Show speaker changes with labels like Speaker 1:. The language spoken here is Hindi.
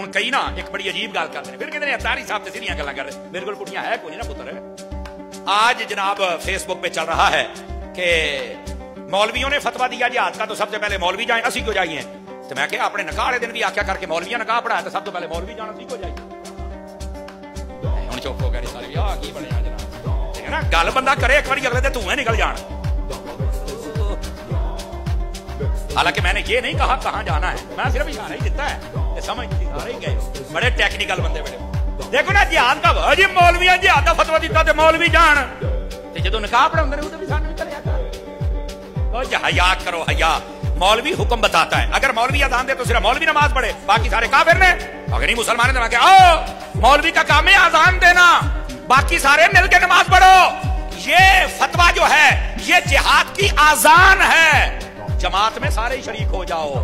Speaker 1: ਹੁਣ ਕਈ ਨਾ ਇੱਕ ਬੜੀ ਅਜੀਬ ਗੱਲ ਕਰਦੇ ਨੇ, ਫਿਰ ਕਹਿੰਦੇ ਨੇ अतारी साहब से सीधियां गल्लां कर रहे, मेरे को कुड़ियां है कोई ना पुत्र। आज जनाब फेसबुक पे चल रहा है कि मौलवियों ने फतवा दिया जिहाद का तो सबसे पहले मौलवी जाए, असी क्यों जाइए। तो मैं क्या अपने निकाह वाले दिन भी आख्या करके मौलवियां निकाह पढ़ाया तो सब तो पहले मौलवी जाना, असी क्यों जाइए। हुण चुप हो गए सारे, यार की बनिया जनाब, ठीक है ना। गल बंदा करे एक बार अगले दिन धुएं निकल जान। हालांकि मैंने ये नहीं कहा कहां जाना है, मैं सिर्फ इशारा ही दिता है, समझ सारे ही गए, बड़े टेक्निकल बंदे बड़े। देखो ना जिहाद का जी मौलवियां जिहाद का फतवा दिता ते मौलवी जान, ते जदों निकाह पढ़ाउंदे ने उदों भी सानू करिया कर। ओ हया करो हया, मौलवी हुक्म बताता है, अगर मौलवी अजान दे तो सिर्फ मौलवी नमाज पढ़े, बाकी सारे काफिर ने। अगर नहीं मुसलमान ने कहा आओ मौलवी का काम है अजान देना, बाकी सारे मिलकर नमाज पढ़ो। ये फतवा जो है ये जिहाद की आजान है, जमात में सारे ही शरीक हो जाओ।